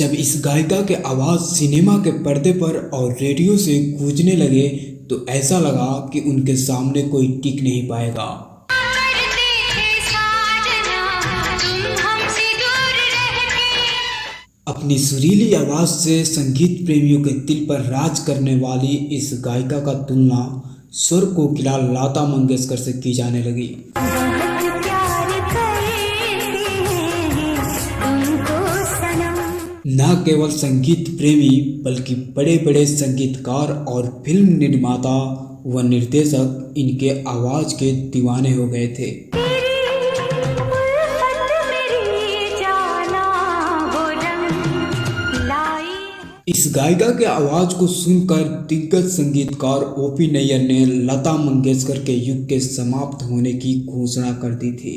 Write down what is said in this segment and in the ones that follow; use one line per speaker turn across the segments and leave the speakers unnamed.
जब इस गायिका के आवाज़ सिनेमा के पर्दे पर और रेडियो से गूंजने लगे तो ऐसा लगा कि उनके सामने कोई टिक नहीं पाएगा। अपनी सुरीली आवाज़ से संगीत प्रेमियों के दिल पर राज करने वाली इस गायिका का तुलना स्वर कोकिला लता मंगेशकर से की जाने लगी। न केवल संगीत प्रेमी बल्कि बड़े बड़े संगीतकार और फिल्म निर्माता व निर्देशक इनके आवाज़ के दीवाने हो गए थे। इस गायिका के आवाज़ को सुनकर दिग्गज संगीतकार ओपी नैयर ने लता मंगेशकर के युग के समाप्त होने की घोषणा कर दी थी।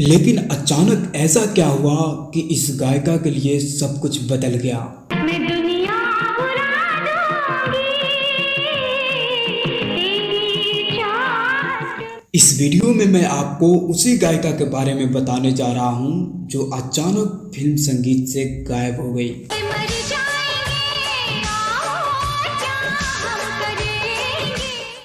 लेकिन अचानक ऐसा क्या हुआ कि इस गायिका के लिए सब कुछ बदल गया। इस वीडियो में मैं आपको उसी गायिका के बारे में बताने जा रहा हूं जो अचानक फिल्म संगीत से गायब हो गई।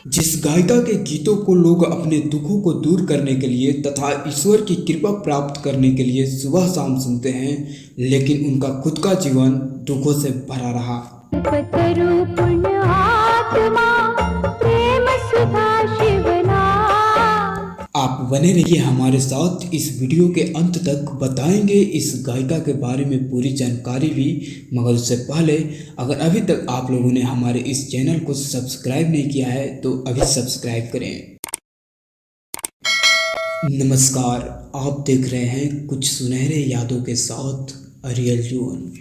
जिस गायिका के गीतों को लोग अपने दुखों को दूर करने के लिए तथा ईश्वर की कृपा प्राप्त करने के लिए सुबह शाम सुनते हैं, लेकिन उनका खुद का जीवन दुखों से भरा रहा। आप बने रहिए हमारे साथ, इस वीडियो के अंत तक बताएंगे इस गायिका के बारे में पूरी जानकारी भी। मगर उससे पहले अगर अभी तक आप लोगों ने हमारे इस चैनल को सब्सक्राइब नहीं किया है तो अभी सब्सक्राइब करें। नमस्कार, आप देख रहे हैं कुछ सुनहरे यादों के साथ अरियल जीवन।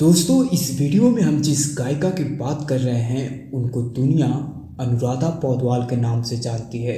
दोस्तों, इस वीडियो में हम जिस गायिका की बात कर रहे हैं उनको दुनिया अनुराधा पौडवाल के नाम से जानती है।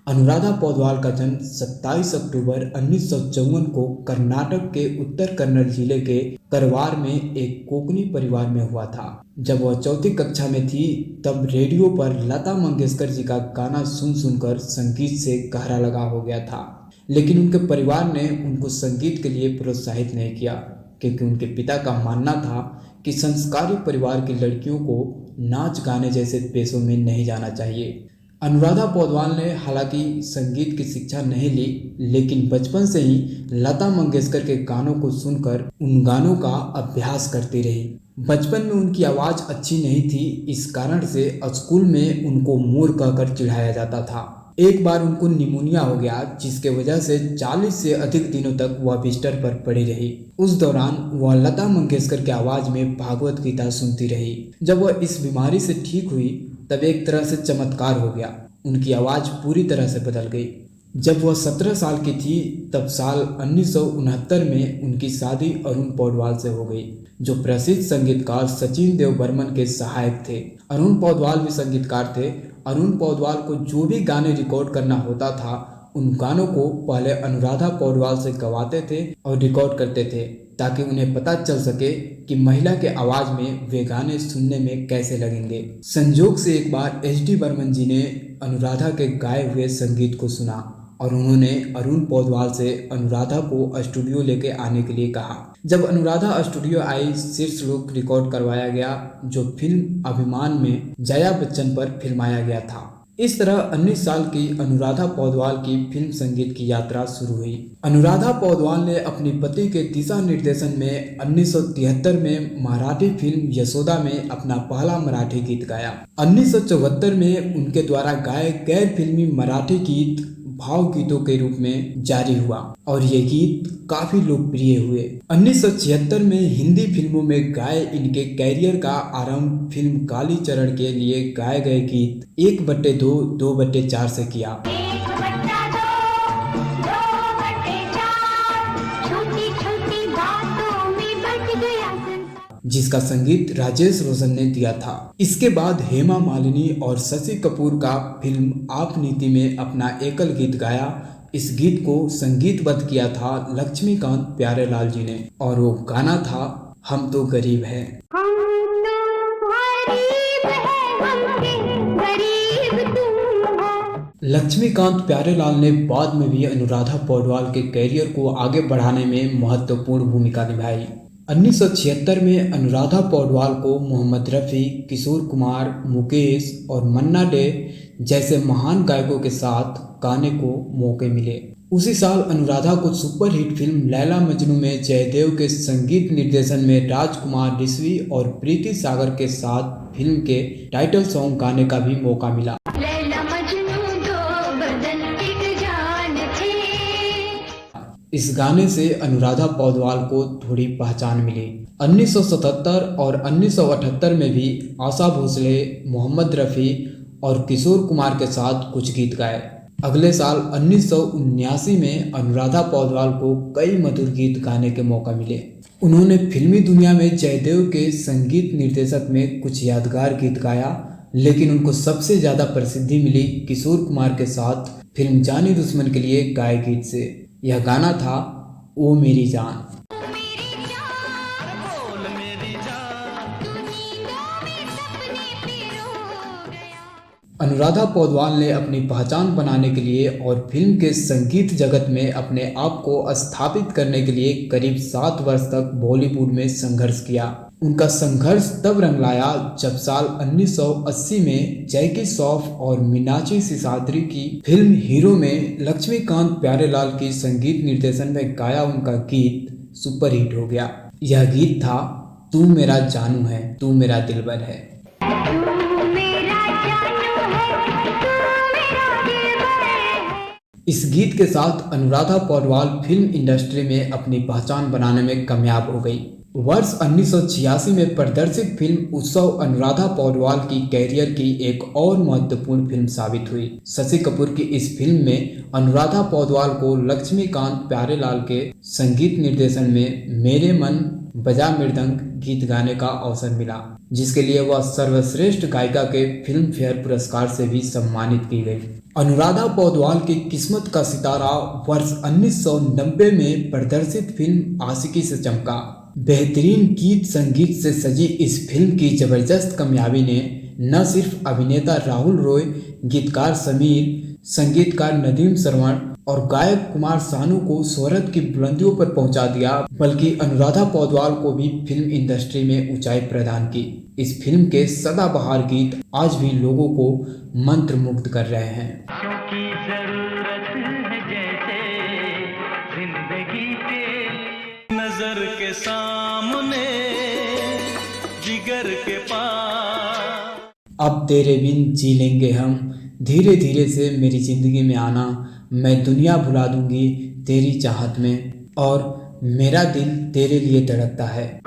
अनुराधा पौडवाल का जन्म 27 अक्टूबर 1954 को कर्नाटक के उत्तर कन्नड़ जिले के करवार में एक कोंकणी परिवार में हुआ था। जब वह चौथी कक्षा में थी तब रेडियो पर लता मंगेशकर जी का गाना सुन सुनकर संगीत से गहरा लगाव हो गया था। लेकिन उनके परिवार ने उनको संगीत के लिए प्रोत्साहित नहीं किया, क्योंकि उनके पिता का मानना था कि संस्कारी परिवार की लड़कियों को नाच गाने जैसे पेशों में नहीं जाना चाहिए। अनुराधा पौडवाल ने हालांकि संगीत की शिक्षा नहीं ली, लेकिन बचपन से ही लता मंगेशकर के गानों को सुनकर उन गानों का अभ्यास करती रही। बचपन में उनकी आवाज़ अच्छी नहीं थी, इस कारण से स्कूल में उनको मोर कहकर चिढ़ाया जाता था। एक बार उनको निमोनिया हो गया, जिसके वजह से 40 से अधिक दिनों तक वह बिस्तर पर पड़ी रही। उस दौरान वह लता मंगेशकर की आवाज़ में भागवत गीता सुनती रही। जब वह इस बीमारी से ठीक हुई तब एक तरह से चमत्कार हो गया, उनकी आवाज़ पूरी तरह से बदल गई। जब वह 17 साल की थी तब साल 1969 में उनकी शादी अरुण पौडवाल से हो गई, जो प्रसिद्ध संगीतकार सचिन देव बर्मन के सहायक थे। अरुण पौडवाल भी संगीतकार थे। अरुण पौडवाल को जो भी गाने रिकॉर्ड करना होता था उन गानों को पहले अनुराधा पौडवाल से गवाते थे और रिकॉर्ड करते थे, ताकि उन्हें पता चल सके कि महिला के आवाज़ में वे गाने सुनने में कैसे लगेंगे। संजोग से एक बार एच.डी. बर्मन जी ने अनुराधा के गाए हुए संगीत को सुना और उन्होंने अरुण पौडवाल से अनुराधा को स्टूडियो लेके आने के लिए कहा। जब अनुराधा स्टूडियो आई, शीर्ष लोक रिकॉर्ड करवाया गया, जो फिल्म अभिमान में जया बच्चन पर फिल्माया गया था। इस तरह 19 साल की अनुराधा पौडवाल की फिल्म संगीत की यात्रा शुरू हुई। अनुराधा पौडवाल ने अपनी पति के दिशा निर्देशन में 1973 में मराठी फिल्म यशोदा में अपना पहला मराठी गीत गाया। 1974 में उनके द्वारा गाए गैर फिल्मी मराठी गीत भाव गीतों के रूप में जारी हुआ और ये गीत काफी लोकप्रिय हुए। 1976 में हिंदी फिल्मों में गाए इनके कैरियर का आरंभ फिल्म काली चरण के लिए गाए गए गीत 1/2, 2/4 से किया। जिसका संगीत राजेश रोशन ने दिया था। इसके बाद हेमा मालिनी और शशि कपूर का फिल्म आप नीति में अपना एकल गीत गाया। इस गीत को संगीतबद्ध किया था लक्ष्मीकांत प्यारेलाल जी ने और वो गाना था हम तो गरीब हैं। लक्ष्मीकांत प्यारेलाल ने बाद में भी अनुराधा पौडवाल के करियर को आगे बढ़ाने में महत्वपूर्ण भूमिका निभाई। 1976 में अनुराधा पौडवाल को मोहम्मद रफ़ी, किशोर कुमार, मुकेश और मन्ना डे जैसे महान गायकों के साथ गाने को मौके मिले। उसी साल अनुराधा को सुपरहिट फिल्म लैला मजनू में जयदेव के संगीत निर्देशन में राजकुमार रिश्वी और प्रीति सागर के साथ फिल्म के टाइटल सॉन्ग गाने का भी मौका मिला। इस गाने से अनुराधा पौडवाल को थोड़ी पहचान मिली। 1977 और 1978 में भी आशा भोसले, मोहम्मद रफ़ी और किशोर कुमार के साथ कुछ गीत गाए। अगले साल 1979 में अनुराधा पौडवाल को कई मधुर गीत गाने के मौका मिले। उन्होंने फिल्मी दुनिया में जयदेव के संगीत निर्देशक में कुछ यादगार गीत गाया, लेकिन उनको सबसे ज़्यादा प्रसिद्धि मिली किशोर कुमार के साथ फिल्म जानी दुश्मन के लिए गाए गीत से। यह गाना था ओ मेरी जान। अनुराधा पौडवाल ने अपनी पहचान बनाने के लिए और फिल्म के संगीत जगत में अपने आप को स्थापित करने के लिए करीब 7 वर्ष तक बॉलीवुड में संघर्ष किया। उनका संघर्ष तब रंग लाया जब साल 1980 में जैकी श्रॉफ और मीनाक्षी सिसाद्री की फिल्म हीरो में लक्ष्मीकांत प्यारेलाल की संगीत निर्देशन में गाया उनका गीत सुपरहिट हो गया। यह गीत था तू मेरा जानू है, तू मेरा दिलबर है। इस गीत के साथ अनुराधा पौडवाल फिल्म इंडस्ट्री में अपनी पहचान बनाने में कामयाब हो गई। वर्ष 1986 में प्रदर्शित फिल्म उत्सव अनुराधा पौडवाल की कैरियर की एक और महत्वपूर्ण फिल्म साबित हुई। शशि कपूर की इस फिल्म में अनुराधा पौडवाल को लक्ष्मीकांत प्यारेलाल के संगीत निर्देशन में मेरे मन बजा मृदंग गीत गाने का अवसर मिला, जिसके लिए वह सर्वश्रेष्ठ गायिका के फिल्म फेयर पुरस्कार से भी सम्मानित की गई। अनुराधा पौडवाल की किस्मत का सितारा वर्ष 1990 में प्रदर्शित फिल्म आशिकी से चमका। बेहतरीन गीत संगीत से सजी इस फिल्म की जबरदस्त कामयाबी ने न सिर्फ अभिनेता राहुल रॉय, गीतकार समीर, संगीतकार नदीम श्रवण और गायक कुमार सानू को शोहरत की बुलंदियों पर पहुंचा दिया, बल्कि अनुराधा पौडवाल को भी फिल्म इंडस्ट्री में ऊंचाई प्रदान की। इस फिल्म के सदाबहार गीत आज भी लोगों को मंत्रमुग्ध कर रहे हैं।
नजर के सामने जिगर के पास
अब तेरे बिन जी लेंगे हम, धीरे धीरे से मेरी जिंदगी में आना, मैं दुनिया भुला दूंगी तेरी चाहत में, और मेरा दिल तेरे लिए धड़कता है।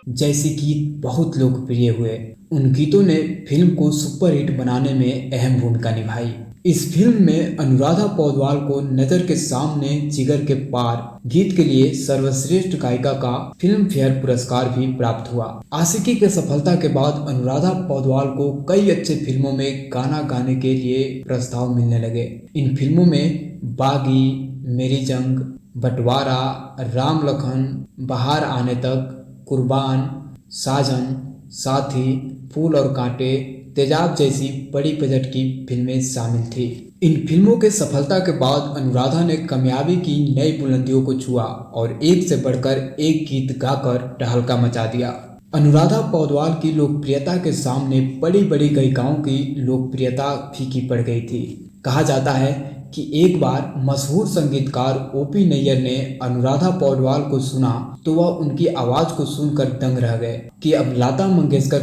जैसे गीत बहुत लोकप्रिय हुए, उन गीतों ने फिल्म को सुपरहिट बनाने में अहम भूमिका निभाई। इस फिल्म में अनुराधा पौडवाल को नजर के सामने जिगर के पार गीत के लिए सर्वश्रेष्ठ गायिका का फिल्म फेयर पुरस्कार भी प्राप्त हुआ। आशिकी के सफलता के बाद अनुराधा पौडवाल को कई अच्छे फिल्मों में गाना गाने के लिए प्रस्ताव मिलने लगे। इन फिल्मों में बागी, मेरी जंग, बंटवारा, राम लखन, बाहर आने तक, कुर्बान, साजन, साथी, फूल और कांटे, तेजाब जैसी बड़ी बजट की फिल्में शामिल थी। इन फिल्मों के सफलता के बाद अनुराधा ने कामयाबी की नई बुलंदियों को छुआ और एक से बढ़कर एक गीत गाकर तहलका मचा दिया। अनुराधा पौडवाल की लोकप्रियता के सामने बड़ी बड़ी गायिकाओं की लोकप्रियता फीकी पड़ गई थी। कहा जाता है कि एक बार मशहूर संगीतकार ओपी नैयर ने अनुराधा पौडवाल को सुना तो वह उनकी आवाज को सुनकर दंग रह गए कि अब लता मंगेशकर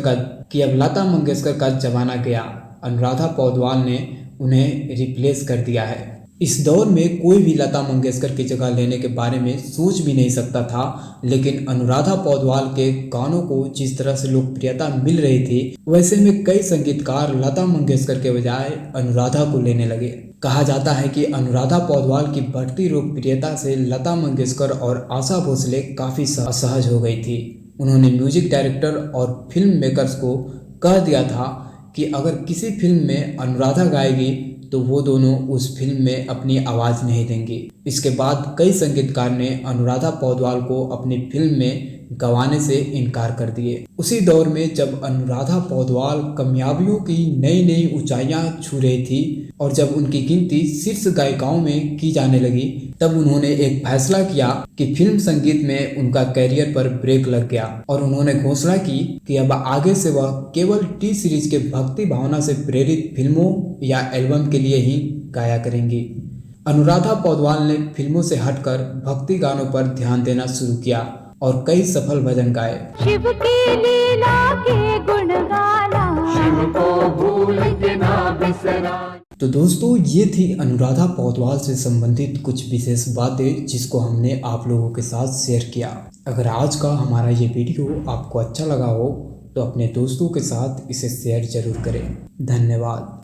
का जमाना गया। अनुराधा पौडवाल ने उन्हें रिप्लेस कर दिया है। इस दौर में कोई भी लता मंगेशकर की जगह लेने के बारे में सोच भी नहीं सकता था, लेकिन अनुराधा पौडवाल के गानों को जिस तरह से लोकप्रियता मिल रही थी, वैसे में कई संगीतकार लता मंगेशकर के बजाय अनुराधा को लेने लगे। कहा जाता है कि अनुराधा पौडवाल की बढ़ती लोकप्रियता से लता मंगेशकर और आशा भोसले काफ़ी असहज हो गई थी। उन्होंने म्यूजिक डायरेक्टर और फिल्म मेकर्स को कह दिया था कि अगर किसी फिल्म में अनुराधा गाएगी तो वो दोनों उस फिल्म में अपनी आवाज़ नहीं देंगे। इसके बाद कई संगीतकार ने अनुराधा पौडवाल को अपनी फिल्म में गवाने से इनकार कर दिए। उसी दौर में जब अनुराधा पौडवाल कामयाबियों की नई नई ऊंचाइयां छू रही थी और जब उनकी गिनती शीर्ष गायिकाओं में की जाने लगी, तब उन्होंने एक फैसला किया कि फिल्म संगीत में उनका कैरियर पर ब्रेक लग गया और उन्होंने घोषणा की कि अब आगे से वह केवल टी सीरीज के भक्ति भावना से प्रेरित फिल्मों या एल्बम के लिए ही गाया करेंगी। अनुराधा पौडवाल ने फिल्मों से हटकर भक्ति गानों पर ध्यान देना शुरू किया और कई सफल भजन गाए।
शिव की लीला के गुण गाना, शिव को भूल के ना बिसरा।
तो दोस्तों, ये थी अनुराधा पौडवाल से संबंधित कुछ विशेष बातें जिसको हमने आप लोगों के साथ शेयर किया। अगर आज का हमारा ये वीडियो आपको अच्छा लगा हो तो अपने दोस्तों के साथ इसे शेयर जरूर करें। धन्यवाद।